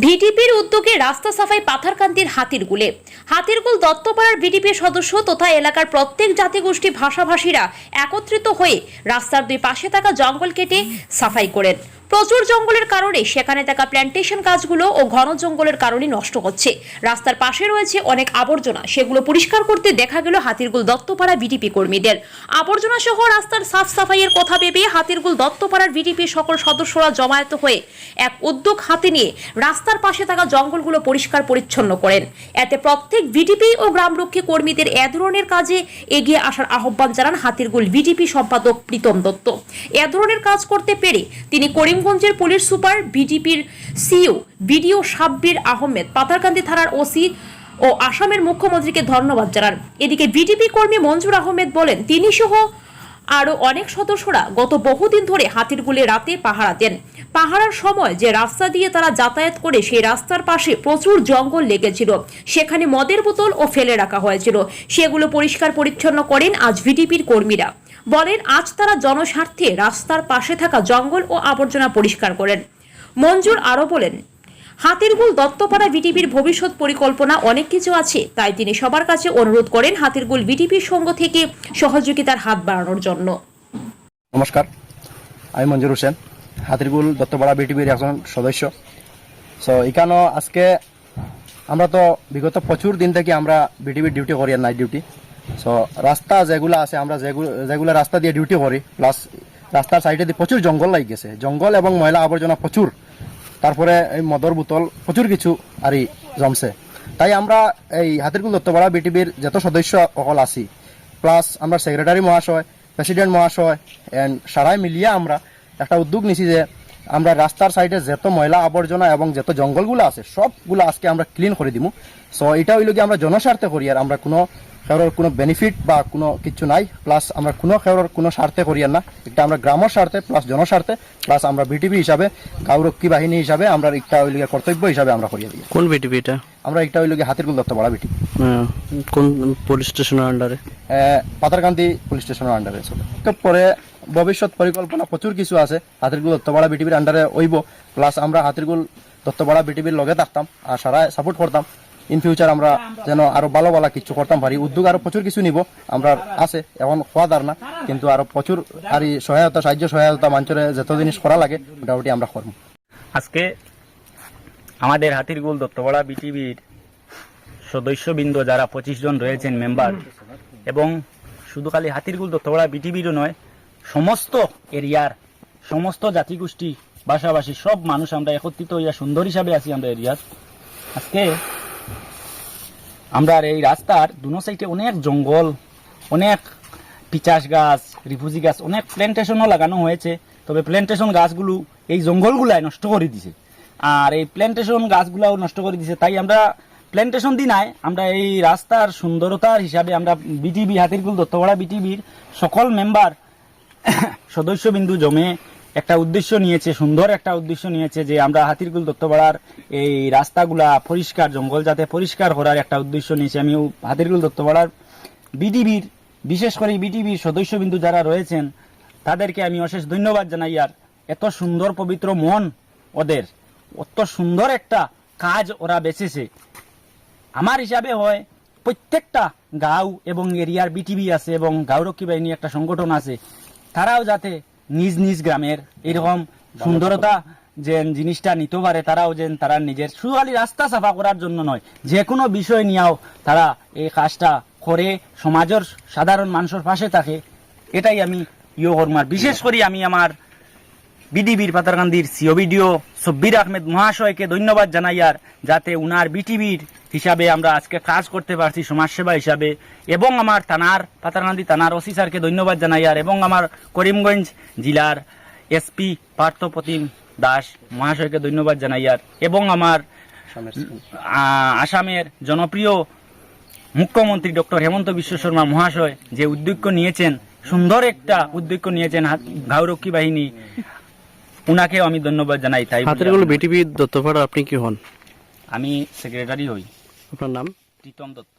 ভিডিপির উদ্যোগে রাস্তা সাফাই পাথারকান্দির হাতিরগুল দত্তপাড়ার ভিডিপির সদস্য তথা এলাকার প্রত্যেক জাতিগোষ্ঠী ভাষাভাষীরা একত্রিত হয়ে রাস্তার দুই পাশে থাকা জঙ্গল কেটে সাফাই করেন। প্রচুর জঙ্গলের কারণে সেখানে থাকা প্ল্যান্টেশন গাছগুলো ও ঘন জঙ্গলের কারণে নষ্ট হচ্ছে। রাস্তার পাশে রয়েছে অনেক আবর্জনা, সেগুলো পরিষ্কার করতে দেখা গেল হাতিরগুল দত্তপাড়া ভিডিপি কর্মীদের। আবর্জনা সহ রাস্তার সাফ সাফাইয়ের কথা ভেবে হাতিরগুল দত্তপাড়ার ভিডিপির সকল সদস্যরা জমায়েত হয়ে এক উদ্যোগ হাতে নিয়ে রাস্তার পাশে থাকা জঙ্গলগুলো পরিষ্কার পরিচ্ছন্ন করেন। এতে প্রত্যেক ভিডিপি ও গ্রামরক্ষী কর্মীদের এ ধরনের কাজে এগিয়ে আসার আহ্বান জানান হাতিরগুল ভিডিপি সম্পাদক প্রীতম দত্ত। এ ধরনের কাজ করতে পেরে তিনি করিমগঞ্জের পুলিশ সুপার, ভিডিপির সিইও বিডিও সাব্বির আহমেদ, পাথারকান্দি থানার ওসি ও আসামের মুখ্যমন্ত্রীকে ধন্যবাদ জানান। এদিকে ভিডিপি কর্মী মঞ্জুর আহমেদ বলেন, তিনি সহ আরো অনেক সদস্যরা গত বহুদিন ধরে হাতিরগুলে রাতে পাহারা দেন। পাহারার সময় যে রাস্তা দিয়ে তারা যাতায়াত করে সেই রাস্তার পাশে প্রচুর জঙ্গল লেগেছিল, সেখানে মদের বোতল ও ফেলে রাখা হয়েছিল, সেগুলো পরিষ্কার পরিচ্ছন্ন করেন আজ ভিডিপির কর্মীরা। বলেন, আজ তারা জনস্বার্থে রাস্তার পাশে থাকা জঙ্গল ও আবর্জনা পরিষ্কার করেন। মঞ্জুর আরো বলেন, হাতিরগুল দত্তপাড়া ভিডিপির ভবিষ্যৎ পরিকল্পনা অনেক কিছু আছে, তাই তিনি সবার কাছে অনুরোধ করেন হাতিরগুল ভিডিপির সঙ্গ থেকে সহযোগিতার হাত বাড়ানোর জন্য। নমস্কার, আমি মঞ্জুর হোসেন, হাতিরগুল দত্তপাড়া ভিডিপির একজন সদস্য। এখানে আজকে আমরা তো বিগত প্রচুর দিন থেকে আমরা ভিডিপির ডিউটি করি, আর নাইট ডিউটি। রাস্তা যেগুলো আছে, আমরা যেগুলো রাস্তা দিয়ে ডিউটি করি, প্লাস রাস্তার সাইডে দিয়ে প্রচুর জঙ্গল লাগে গেছে, জঙ্গল এবং ময়লা আবর্জনা প্রচুর, তারপরে এই মদর বোতল প্রচুর কিছু আর জমছে। তাই আমরা এই হাতিরগুল দত্তপাড়া ভিডিপির যত সদস্য সকল আছি, প্লাস আমরা সেক্রেটারি মহাশয়, প্রেসিডেন্ট মহাশয় এন্ড সারাই মিলিয়ে আমরা একটা উদ্যোগ নিছি যে আমরা রাস্তার সাইডে যত ময়লা আবর্জনা এবং যত জঙ্গলগুলো আছে সবগুলো আজকে আমরা ক্লিন করে দিব। এটা হইল কি আমরা জনস্বার্থে করি, আর আমরা কোনো বেনিফিট বা কোনো কিছু নাই, প্লাস আমরা কোনো স্বার্থে করি না। এটা আমরা গ্রামের স্বার্থে প্লাস জনস্বার্থে প্লাস আমরা ভিডিপি হিসাবে, গাঁওরক্ষী বাহিনী হিসাবে আমরা একটা হইল কর্তব্য হিসাবে আমরা করিয়ে দিই। কোন ভিডিপি এটা? আমরা একটা হইল হাতিরগুল দত্তপাড়া ভিডিপি। কোন পুলিশ স্টেশনের আন্ডারে? পাথারকান্দি পুলিশ স্টেশনের আন্ডারে। পরে ভবিষ্যৎ পরিকল্পনা প্রচুর কিছু আছে, হাতিরগুল দত্তপাড়া ভিডিপির আন্ডারে হইব। প্লাস আমরা হাতিরগুল দত্তপাড়া ভিডিপির লগে থাকতাম আর সারা সাপোর্ট করতাম। ইন ফিউচার আমরা যেন আরো ভালো ভালো কিছু করতাম পারি। উদ্যোগ আরো প্রচুর কিছু নিব আমরা আছে, এখন খোয়া দার না, কিন্তু আরো প্রচুর আর সাহায্য সহায়তা মানুষের যত জিনিস করা লাগে মোটামুটি আমরা করব। আজকে আমাদের হাতিরগুল দত্তপাড়া ভিডিপির সদস্যবৃন্দ যারা 25 জন রয়েছেন মেম্বার, এবং শুধু খালি হাতিরগুল দত্তপাড়া ভিডিপিরও নয়, সমস্ত এরিয়ার সমস্ত জাতিগোষ্ঠী ভাষাভাষী সব মানুষ আমরা একত্রিত হইয়া সুন্দর হিসাবে আছি আমরা এরিয়ার। আজকে আমরা এই রাস্তার দুনো সাইডে অনেক জঙ্গল, অনেক পিচাস গাছ, রিফুজি গাছ, অনেক প্ল্যান্টেশনও লাগানো হয়েছে। তবে প্ল্যান্টেশন গাছগুলো এই জঙ্গলগুলাই নষ্ট করে দিছে, আর এই প্ল্যান্টেশন গাছগুলাও নষ্ট করে দিছে। তাই আমরা প্ল্যান্টেশন দিনায় আমরা এই রাস্তার সুন্দরতার হিসাবে আমরা ভিডিপি, হাতিরগুল দত্তপাড়া ভিডিপির সকল মেম্বার সদস্যবিন্দু জমে একটা উদ্দেশ্য নিয়েছে, সুন্দর একটা উদ্দেশ্য নিয়েছে যে আমরা হাতিরগুল দত্তপাড়ার এই রাস্তাগুলা পরিষ্কার, জঙ্গল যাতে পরিষ্কার করার একটা উদ্দেশ্য নিয়েছে। আমি হাতিরগুল দত্তপাড়ার ভিডিপির, বিশেষ করে ভিডিপির সদস্যবিন্দু যারা রয়েছেন তাদেরকে আমি অশেষ ধন্যবাদ জানাই। আর এত সুন্দর পবিত্র মন ওদের, অত সুন্দর একটা কাজ ওরা বেছেছে। আমার হিসাবে হয় প্রত্যেকটা গাঁও এবং এরিয়ার ভিডিপি আছে এবং গাঁওরক্ষী বাহিনী একটা সংগঠন আছে, তারাও যাতে নিজ নিজ গ্রামের এরকম সুন্দরতা যে জিনিসটা নিতে পারে, তারাও যেন তারা নিজের শুধু খালি রাস্তা সাফা করার জন্য নয়, যে কোনো বিষয় নিয়েও তারা এই কাজটা করে সমাজের সাধারণ মানুষের পাশে থাকে। এটাই আমি কর্মার বিশেষ করি আমি আমার ভিডিপির পাথারকান্দির সিও ভিডিও সাব্বির আহমেদ মহাশয়কে ধন্যবাদ জানাই, আর যাতে উনার ভিডিপির হিসাবে আমরা আজকে কাজ করতে পারছি সমাজসেবা হিসাবে, এবং আমার থানার পাথারকান্দি থানার ওসি স্যারকে ধন্যবাদ জানাই, আর এবং আমার করিমগঞ্জ জেলার এসপি পার্থপ্রতিম দাস মহাশয়কে ধন্যবাদ জানাই, আর এবং আমার আসামের জনপ্রিয় মুখ্যমন্ত্রী ডক্টর হেমন্ত বিশ্ব শর্মা মহাশয় যে উদ্যোগ নিয়েছেন, সুন্দর একটা উদ্যোগ নিয়েছেন গাঁওরক্ষী বাহিনী, উনাকেও আমি ধন্যবাদ জানাই। তাই হাতিরগুল ভিডিপি দত্তপাড়া আপনি কি হন? আমি সেক্রেটারি হই। আপনার নাম? প্রীতম দত্ত।